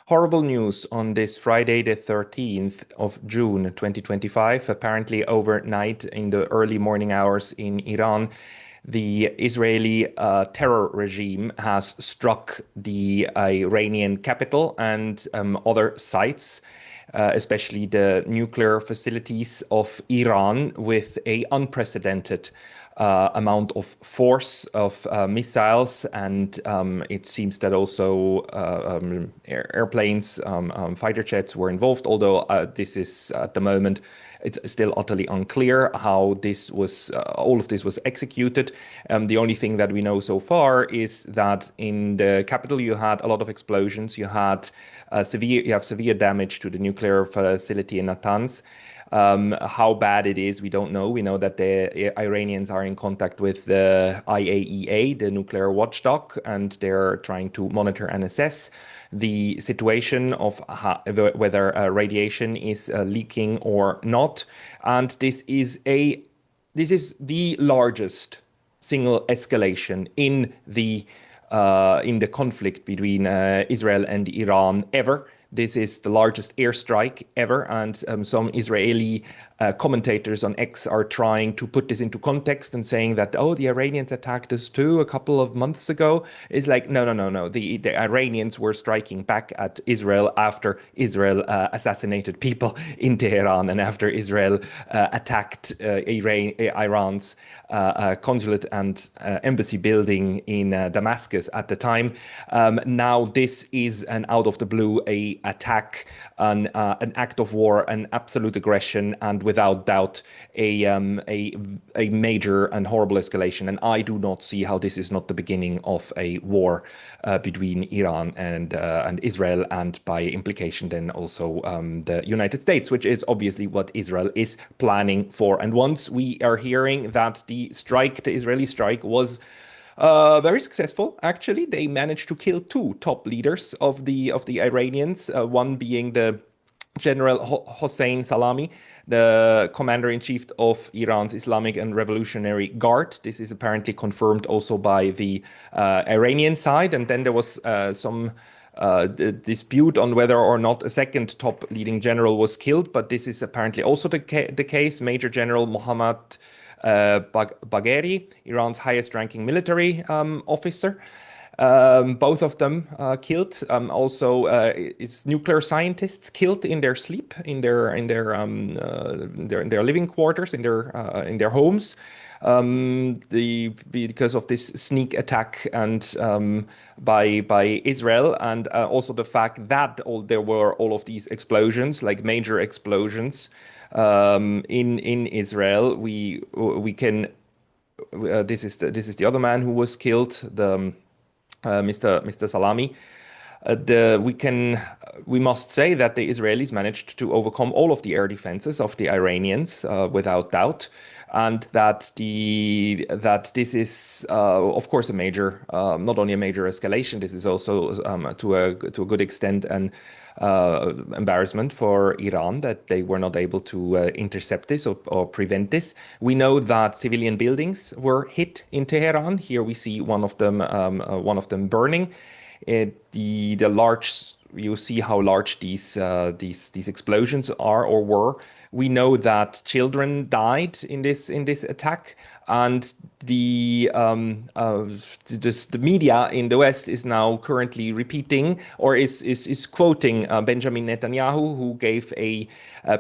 Horrible news on this Friday, the 13th of June, 2025. Apparently, overnight in the early morning hours in Iran, the Israeli terror regime has struck the Iranian capital and other sites, especially the nuclear facilities of Iran, with a unprecedented amount of force of missiles, and it seems that also airplanes, fighter jets were involved. Although this is at the moment, it's still utterly unclear how this was, all of this was executed. The only thing that we know so far is that in the capital you had a lot of explosions. You have severe damage to the nuclear facility in Natanz. How bad it is, we don't know. We know that the Iranians are in contact with the IAEA, the nuclear watchdog, and they're trying to monitor and assess the situation of whether radiation is leaking or not. And this is the largest single escalation in the conflict between Israel and Iran ever. This is the largest airstrike ever, and some Israeli commentators on X are trying to put this into context and saying that, oh, the Iranians attacked us too a couple of months ago. It's like, no, no, no, no. The Iranians were striking back at Israel after Israel assassinated people in Tehran and after Israel attacked Iran's consulate and embassy building in Damascus at the time. Now this is an out of the blue attack, an act of war, an absolute aggression, and without doubt a major and horrible escalation. And I do not see how this is not the beginning of a war between Iran and Israel, and by implication then also the United States, which is obviously what Israel is planning for. And once we are hearing that the Israeli strike was very successful, actually. They managed to kill two top leaders of the Iranians, one being the General Hossein Salami, the commander-in-chief of Iran's Islamic and Revolutionary Guard. This is apparently confirmed also by the Iranian side. And then there was some dispute on whether or not a second top leading general was killed, but this is apparently also the case. Major General Mohammad Bagheri, Iran's highest-ranking military officer. Both of them killed. Also, is nuclear scientists killed in their sleep, in their living quarters, in their homes. Because of this sneak attack and by Israel, and also the fact that there were all of these explosions, like major explosions in Israel. We can this is the other man who was killed, the Mr. Salami. We must say that the Israelis managed to overcome all of the air defenses of the Iranians without doubt, and that this is of course a major, not only a major escalation. This is also to a good extent an embarrassment for Iran that they were not able to intercept this or prevent this. We know that civilian buildings were hit in Tehran. Here we see one of them burning. You see how large these explosions are or were. We know that children died in this attack, and the media in the West is now currently repeating or is quoting Benjamin Netanyahu, who gave a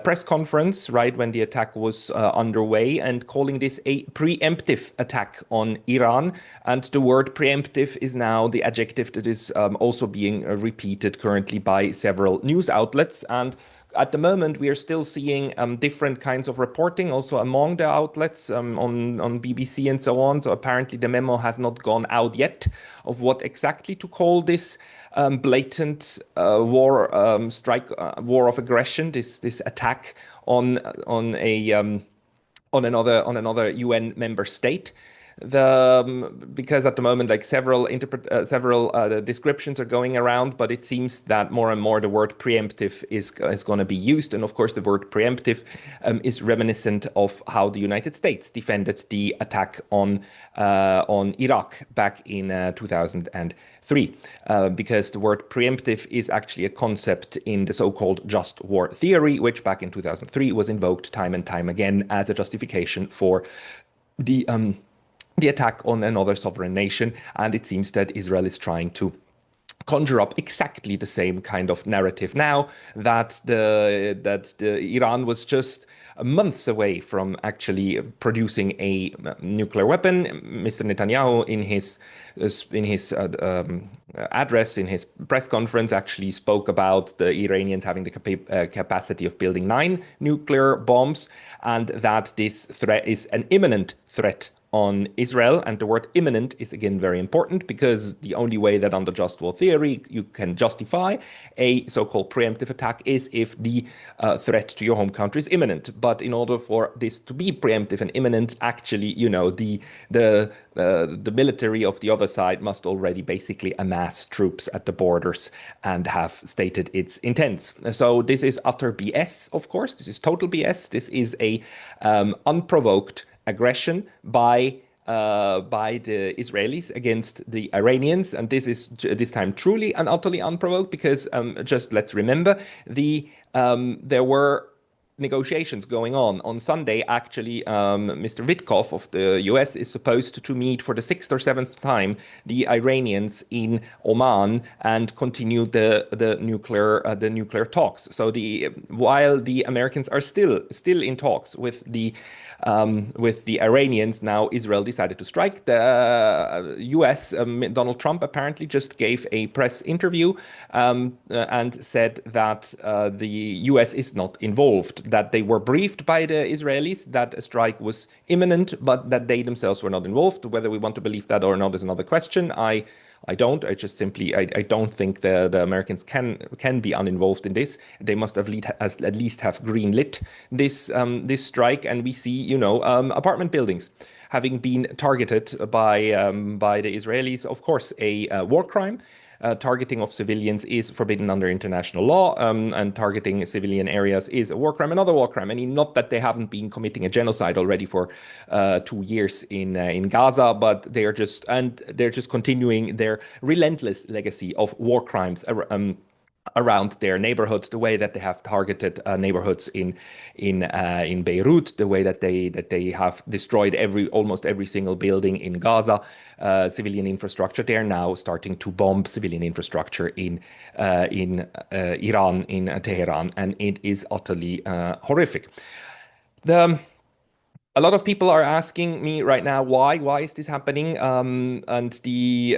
press conference right when the attack was underway, and calling this a preemptive attack on Iran. And the word preemptive is now the adjective that is also being repeated currently by several news outlets. And at the moment, we are still seeing different kinds of reporting also among the outlets on BBC and so on. So apparently the memo has not gone out yet of what exactly to call this blatant war of aggression, this attack on another UN member state. because at the moment, like several descriptions are going around, but it seems that more and more the word preemptive is going to be used, and of course the word preemptive is reminiscent of how the United States defended the attack on Iraq back in 2003, because the word preemptive is actually a concept in the so-called just war theory, which back in 2003 was invoked time and time again as a justification for the attack on another sovereign nation. And it seems that Israel is trying to conjure up exactly the same kind of narrative now, that the Iran was just months away from actually producing a nuclear weapon. Mr. Netanyahu, in his address, in his press conference, actually spoke about the Iranians having the capacity of building 9 nuclear bombs, and that this threat is an imminent threat on Israel. And the word imminent is again very important, because the only way that under just war theory you can justify a so-called preemptive attack is if the threat to your home country is imminent. But in order for this to be preemptive and imminent, actually, the military of the other side must already basically amass troops at the borders and have stated its intents. So this is utter BS, of course. This is total BS. This is a unprovoked aggression by the Israelis against the Iranians, and this is this time truly and utterly unprovoked, because just let's remember there were negotiations going on. On Sunday, actually, Mr. Witkoff of the US is supposed to meet for the 6th or 7th time the Iranians in Oman and continue the nuclear talks. So while the Americans are still in talks with the Iranians, now Israel decided to strike. The US, Donald Trump apparently just gave a press interview and said that the US is not involved, that they were briefed by the Israelis that a strike was imminent, but that they themselves were not involved. Whether we want to believe that or not is another question. I don't. I just simply I don't think the Americans can be uninvolved in this. They must have at least have green lit this strike, and we see apartment buildings having been targeted by the Israelis. Of course, a war crime. Targeting of civilians is forbidden under international law, and targeting civilian areas is a war crime, another war crime. I mean, not that they haven't been committing a genocide already for 2 years in Gaza, but they're just continuing their relentless legacy of war crimes around their neighborhood, the way that they have targeted neighborhoods in Beirut, the way that they have destroyed almost every single building in Gaza, civilian infrastructure. They are now starting to bomb civilian infrastructure in Iran, in Tehran, and it is utterly horrific. A lot of people are asking me right now why is this happening, and the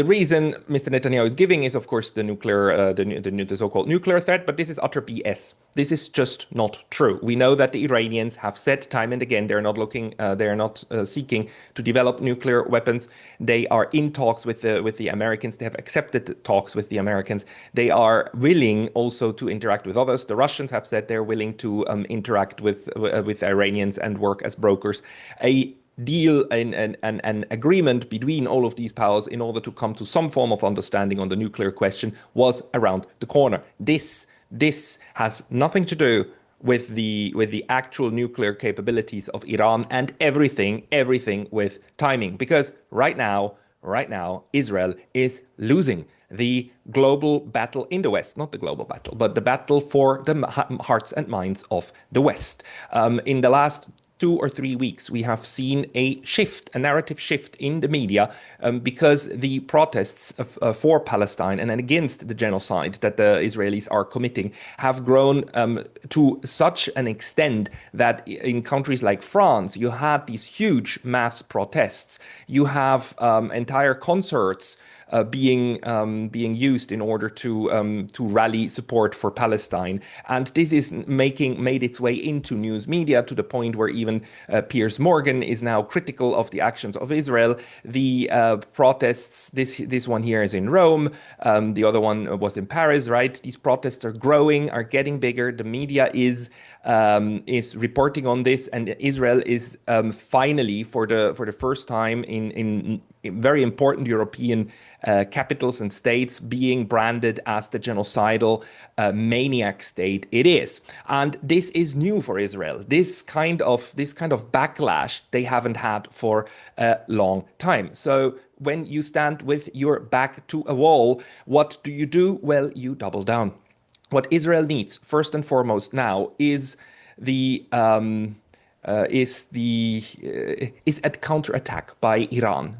reason Mr. Netanyahu is giving is, of course, the so-called nuclear threat, but this is utter BS. This is just not true. We know that the Iranians have said time and again they are not seeking to develop nuclear weapons. They are in talks with the Americans. They have accepted talks with the Americans. They are willing also to interact with others. The Russians have said they're willing to interact with Iranians and work as brokers. A deal and an agreement between all of these powers in order to come to some form of understanding on the nuclear question was around the corner. This has nothing to do with the actual nuclear capabilities of Iran, and everything with timing, because right now Israel is losing the global battle in the West, not the global battle, but the battle for the hearts and minds of the West. In the last 2 or 3 weeks, we have seen a narrative shift in the media, because the protests for Palestine and against the genocide that the Israelis are committing have grown to such an extent that in countries like France, you had these huge mass protests. You have entire concerts being used in order to rally support for Palestine. And this is made its way into news media to the point where even Piers Morgan is now critical of the actions of Israel. The protests, this one here is in Rome, the other one was in Paris, right? These protests are growing, are getting bigger. The media is reporting on this, and Israel is finally, for the first time in very important European capitals and states, being branded as the genocidal maniac state it is. And this is new for Israel. This kind of backlash they haven't had for a long time. So when you stand with your back to a wall, what do? Well, you double down. What Israel needs, first and foremost now, is a counterattack by Iran.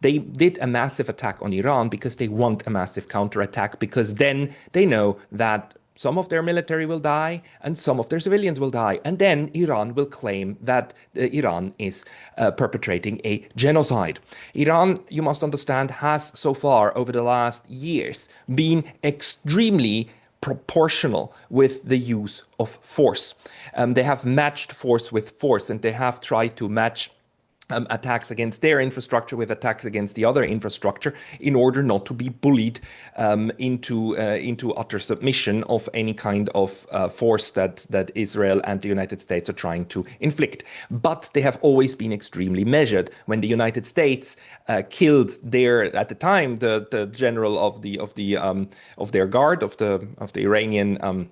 They did a massive attack on Iran because they want a massive counterattack, because then they know that some of their military will die and some of their civilians will die. And then Iran will claim that Iran is perpetrating a genocide. Iran, you must understand, has so far over the last years been extremely proportional with the use of force. They have matched force with force, and they have tried to match attacks against their infrastructure with attacks against the other infrastructure in order not to be bullied into utter submission of any kind of force that Israel and the United States are trying to inflict. But they have always been extremely measured. When the United States killed at the time the general of their guard of the Iranian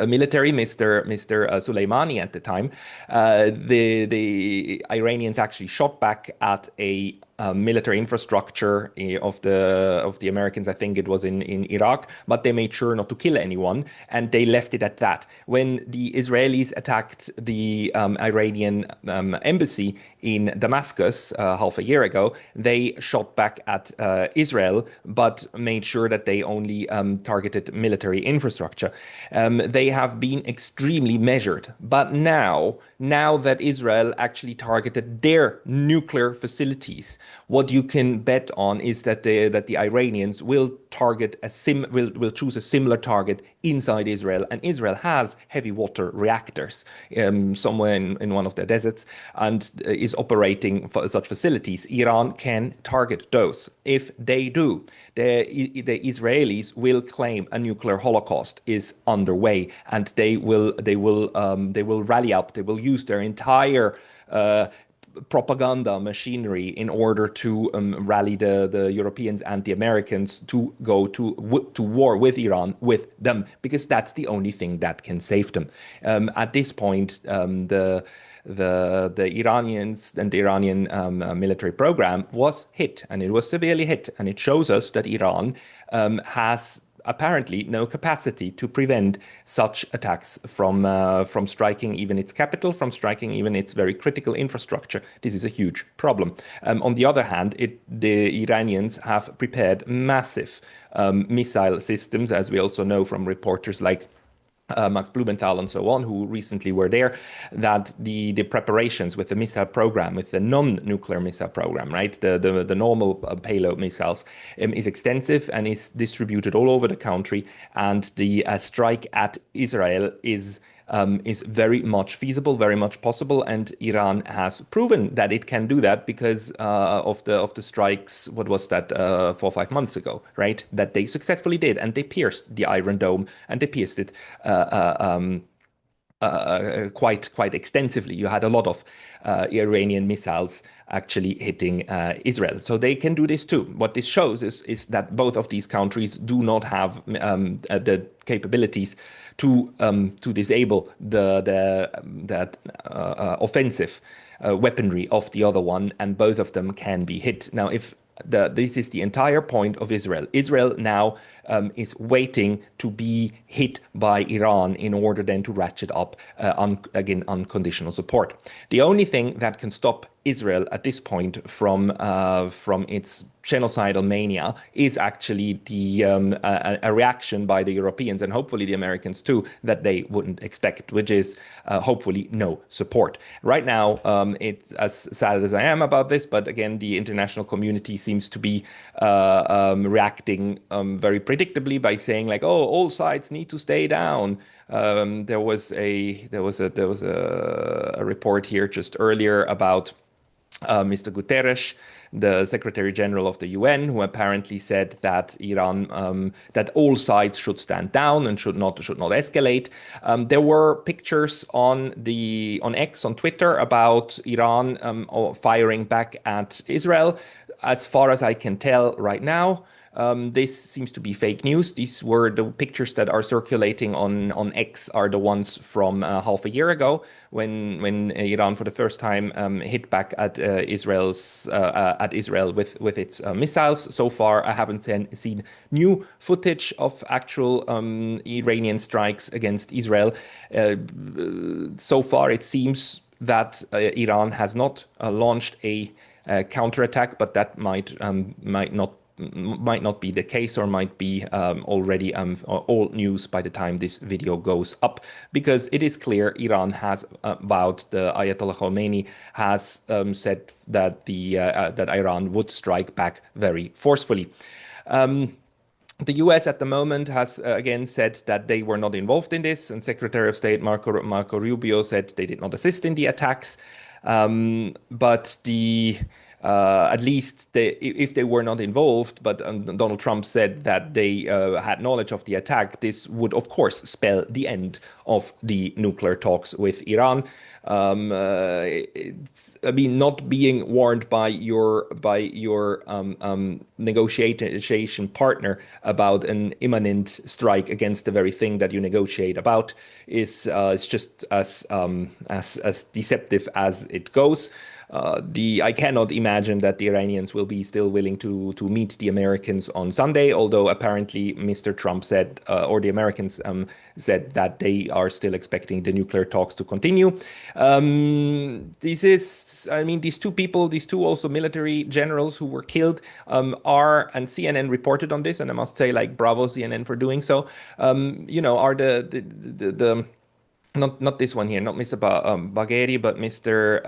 military, Mr. Soleimani at the time, the Iranians actually shot back at a military infrastructure of the Americans. I think it was in Iraq, but they made sure not to kill anyone, and they left it at that. When the Israelis attacked the Iranian embassy in Damascus half a year ago, they shot back at Israel, but made sure that they only targeted military infrastructure. They have been extremely measured, but now that Israel actually targeted their nuclear facilities, what you can bet on is that the Iranians will choose a similar target inside Israel, and Israel has heavy water reactors somewhere in one of their deserts, and is operating such facilities. Iran can target those. If they do, the Israelis will claim a nuclear holocaust is underway, and they will rally up. They will use their entire propaganda machinery in order to rally the Europeans and the Americans to go to war with Iran with them, because that's the only thing that can save them. At this point, the Iranians and the Iranian military program was hit, and it was severely hit, and it shows us that Iran has apparently no capacity to prevent such attacks from striking even its capital, from striking even its very critical infrastructure. This is a huge problem. On the other hand, the Iranians have prepared massive missile systems, as we also know from reporters like Max Blumenthal and so on, who recently were there, that the preparations with the missile program, with the non-nuclear missile program, right, the normal payload missiles, is extensive and is distributed all over the country. And the strike at Israel is very much feasible, very much possible, and Iran has proven that it can do that because of the strikes. What was that 4 or 5 months ago, right? That they successfully did, and they pierced the Iron Dome, and they pierced it quite extensively. You had a lot of Iranian missiles actually hitting Israel. So they can do this too. What this shows is that both of these countries do not have the capabilities to disable that offensive weaponry of the other one, and both of them can be hit. Now, if this is the entire point of Israel. Israel now is waiting to be hit by Iran in order then to ratchet up, again, unconditional support. The only thing that can stop Israel at this point from its genocidal mania is actually a reaction by the Europeans and hopefully the Americans too that they wouldn't expect, which is hopefully no support. Right now, it's as sad as I am about this, but again, the international community seems to be reacting very predictably by saying like, "Oh, all sides need to stay down." There was a report here just earlier about Mr. Guterres, the Secretary General of the UN, who apparently said that Iran, that all sides should stand down and should not escalate. There were pictures on X, on Twitter, about Iran firing back at Israel. As far as I can tell right now, this seems to be fake news. These were the pictures that are circulating on X are the ones from half a year ago when Iran for the first time hit back at Israel with its missiles. So far, I haven't seen new footage of actual Iranian strikes against Israel. So far, it seems that Iran has not launched a counterattack, but that might not be the case, or might be already old news by the time this video goes up, because it is clear Iran has vowed, the Ayatollah Khomeini has said that that Iran would strike back very forcefully. The US at the moment has again said that they were not involved in this, and Secretary of State Marco Rubio said they did not assist in the attacks. But at least if they were not involved, but Donald Trump said that they had knowledge of the attack, this would, of course, spell the end of the nuclear talks with Iran. Not being warned by your negotiation partner about an imminent strike against the very thing that you negotiate about is just as deceptive as it goes. I cannot imagine that the Iranians will be still willing to meet the Americans on Sunday, although apparently Mr. Trump said, or the Americans said, that they are still expecting the nuclear talks to continue. These two people, these two also military generals who were killed, and CNN reported on this, and I must say, like, bravo CNN for doing so, are the not this one here, not Mr. Bagheri, but Mr.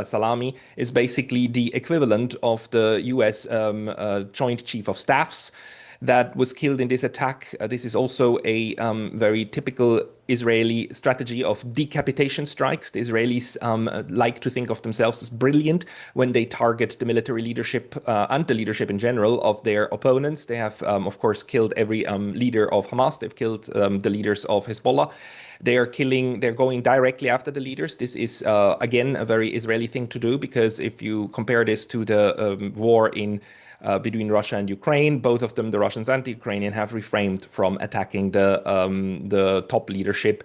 Salami is basically the equivalent of the US Joint Chief of Staffs that was killed in this attack. This is also a very typical Israeli strategy of decapitation strikes. The Israelis like to think of themselves as brilliant when they target the military leadership and the leadership in general of their opponents. They have, of course, killed every leader of Hamas. They've killed the leaders of Hezbollah. They're going directly after the leaders. This is, again, a very Israeli thing to do, because if you compare this to the war between Russia and Ukraine, both of them, the Russians and the Ukrainian, have refrained from attacking the top leadership,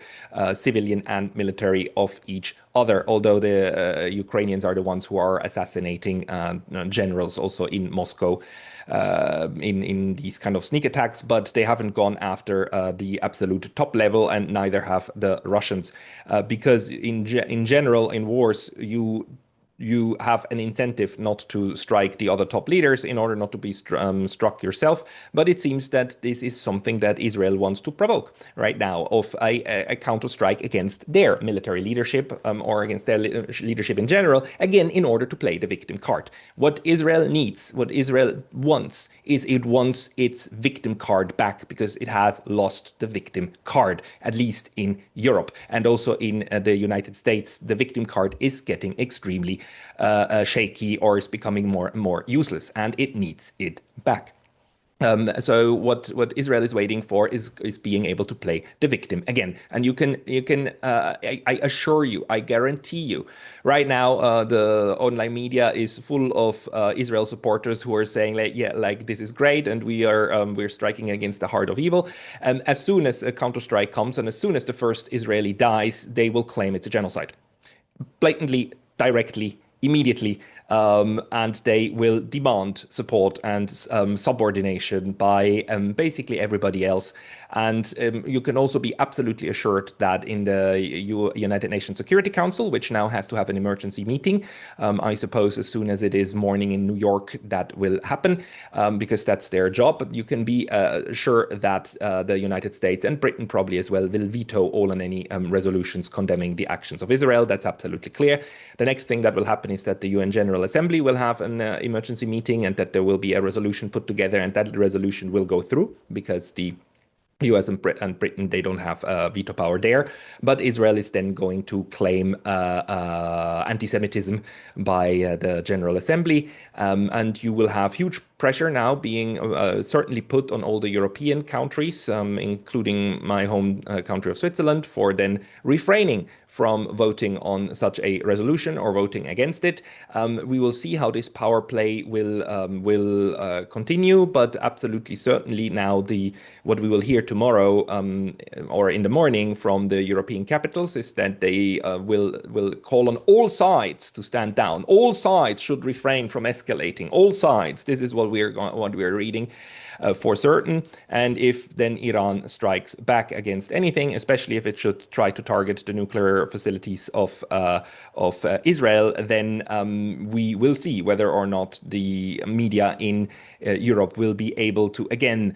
civilian and military, of each other, although the Ukrainians are the ones who are assassinating generals also in Moscow in these kind of sneak attacks, but they haven't gone after the absolute top level, and neither have the Russians, because in general in wars you have an incentive not to strike the other top leaders in order not to be struck yourself. But it seems that this is something that Israel wants to provoke right now, of a counter-strike against their military leadership, or against their leadership in general, again, in order to play the victim card. What Israel needs, what Israel wants, is it wants its victim card back, because it has lost the victim card, at least in Europe. And also in the United States, the victim card is getting extremely shaky, or is becoming more and more useless, and it needs it back. So what Israel is waiting for is being able to play the victim again. And you can I assure you, I guarantee you, right now the online media is full of Israel supporters who are saying, like, yeah, like, this is great, and we're striking against the heart of evil. And as soon as a counterstrike comes, and as soon as the first Israeli dies, they will claim it's a genocide, blatantly, directly, immediately, and they will demand support and subordination by basically everybody else. And you can also be absolutely assured that in the United Nations Security Council, which now has to have an emergency meeting, I suppose as soon as it is morning in New York, that will happen, because that's their job. But you can be sure that the United States and Britain probably as well will veto all and any resolutions condemning the actions of Israel. That's absolutely clear. The next thing that will happen is that the UN General Assembly will have an emergency meeting, and that there will be a resolution put together, and that resolution will go through because the US and Britain, they don't have veto power there. But Israel is then going to claim anti-Semitism by the General Assembly. And you will have huge pressure now being certainly put on all the European countries, including my home country of Switzerland, for then refraining from voting on such a resolution or voting against it. We will see how this power play will continue, but absolutely certainly now what we will hear tomorrow or in the morning from the European capitals is that they will call on all sides to stand down. All sides should refrain from escalating. All sides. This is what we're reading for certain. And if then Iran strikes back against anything, especially if it should try to target the nuclear facilities of Israel, then we will see whether or not the media in Europe will be able to again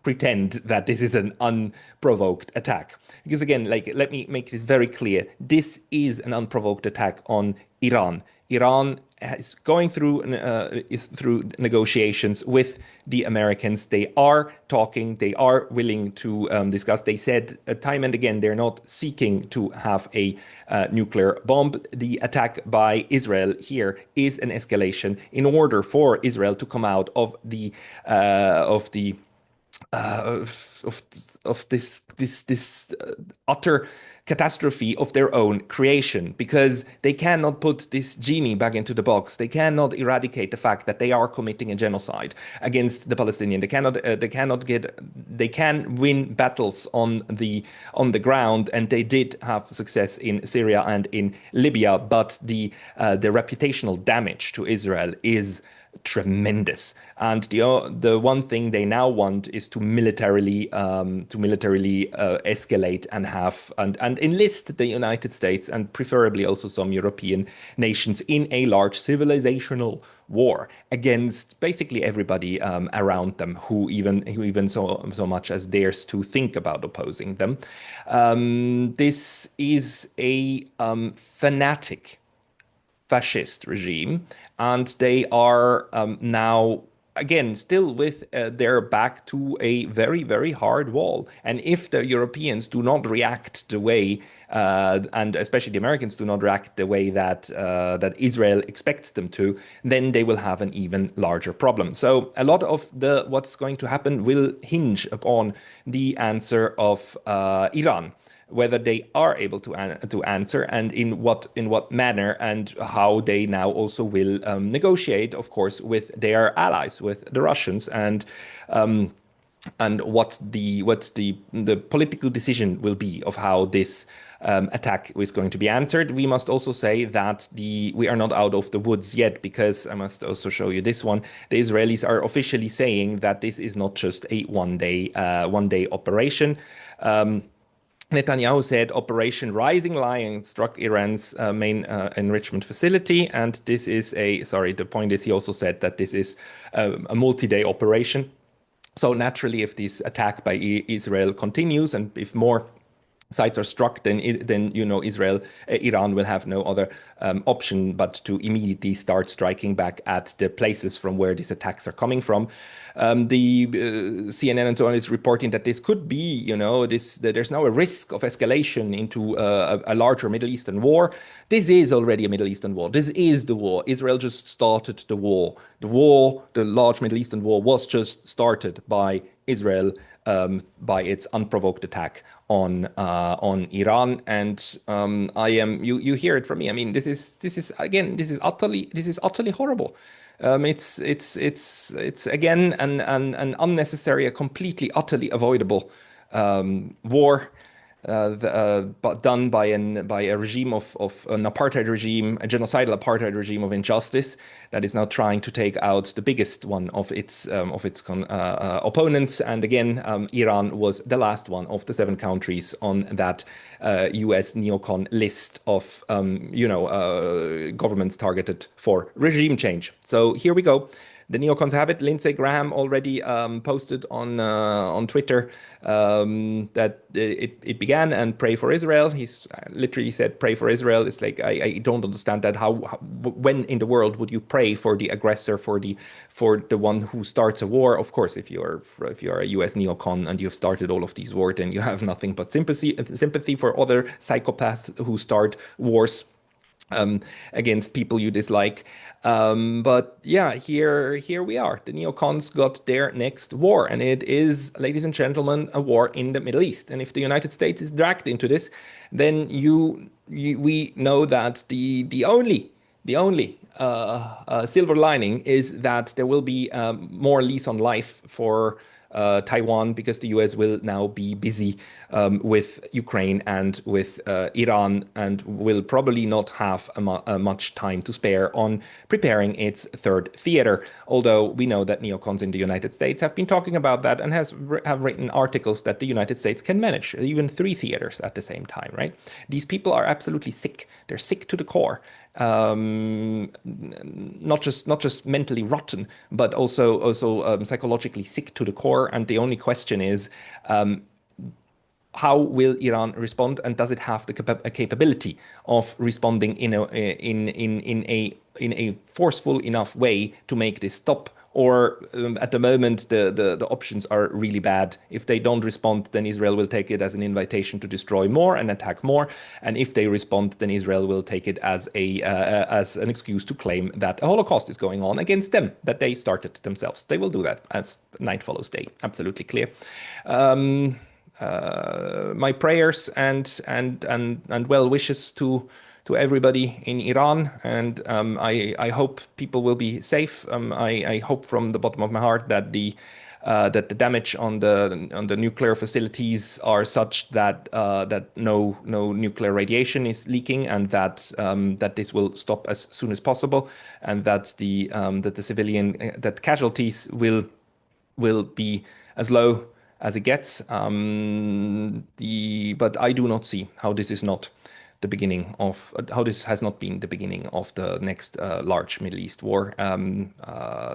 pretend that this is an unprovoked attack. Because again, let me make this very clear. This is an unprovoked attack on Iran. Iran is going through negotiations with the Americans. They are talking. They are willing to discuss. They said time and again they're not seeking to have a nuclear bomb. The attack by Israel here is an escalation in order for Israel to come out of this utter catastrophe of their own creation, because they cannot put this genie back into the box. They cannot eradicate the fact that they are committing a genocide against the Palestinians. They can win battles on the ground, and they did have success in Syria and in Libya, but the reputational damage to Israel is tremendous. And the one thing they now want is to militarily escalate and enlist the United States and preferably also some European nations in a large civilizational war against basically everybody around them who even so much as dares to think about opposing them. This is a fanatic fascist regime, and they are now again still with their back to a very, very hard wall. And if the Europeans do not react the way and especially the Americans do not react the way that Israel expects them to, then they will have an even larger problem. So a lot of what's going to happen will hinge upon the answer of Iran, whether they are able to answer, and in what manner, and how they now also will negotiate, of course, with their allies, with the Russians, and what the political decision will be of how this attack is going to be answered. We must also say that we are not out of the woods yet, because I must also show you this one. The Israelis are officially saying that this is not just a one-day operation. Netanyahu said Operation Rising Lion struck Iran's main enrichment facility. And this is the point is he also said that this is a multi-day operation. So naturally, if this attack by Israel continues and if more sites are struck, then Iran will have no other option but to immediately start striking back at the places from where these attacks are coming from. The CNN and so on is reporting that this could be, that there's now a risk of escalation into a larger Middle Eastern war. This is already a Middle Eastern war. This is the war. Israel just started the war. The large Middle Eastern war was just started by Israel by its unprovoked attack on Iran. And you hear it from me. I mean, this is utterly horrible. It's again an unnecessary, a completely utterly avoidable war. but done by a regime of an apartheid regime, a genocidal apartheid regime of injustice that is now trying to take out the biggest one of its opponents. And again, Iran was the last one of the 7 countries on that U.S. neocon list of governments targeted for regime change. So here we go. The neocons have it. Lindsey Graham already posted on Twitter that it began, and pray for Israel. He's literally said pray for Israel. It's like I don't understand that. When in the world would you pray for the aggressor, for the one who starts a war? Of course, if you're a U.S. neocon and you've started all of these wars, then you have nothing but sympathy for other psychopaths who start wars against people you dislike. But yeah, here we are. The neocons got their next war, and it is, ladies and gentlemen, a war in the Middle East. And if the United States is dragged into this, then we know that the only silver lining is that there will be more lease on life for Taiwan, because the US will now be busy with Ukraine and with Iran, and will probably not have much time to spare on preparing its third theater. Although we know that neocons in the United States have been talking about that and have written articles that the United States can manage even 3 theaters at the same time, right? These people are absolutely sick. They're sick to the core. Not just mentally rotten, but also psychologically sick to the core. And the only question is, how will Iran respond, and does it have the capability of responding in a forceful enough way to make this stop? Or at the moment, the options are really bad. If they don't respond, then Israel will take it as an invitation to destroy more and attack more. And if they respond, then Israel will take it as an excuse to claim that a Holocaust is going on against them, that they started themselves. They will do that as night follows day. Absolutely clear. My prayers and well wishes to everybody in Iran, and I hope people will be safe. I hope from the bottom of my heart that the damage on the nuclear facilities are such that no nuclear radiation is leaking, and that this will stop as soon as possible, and that the civilian casualties will be as low as it gets. But I do not see how this is not the beginning of how this has not been the beginning of the next large Middle East war.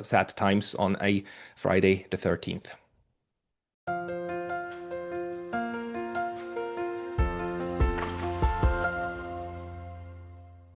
Sad times on a Friday the 13th.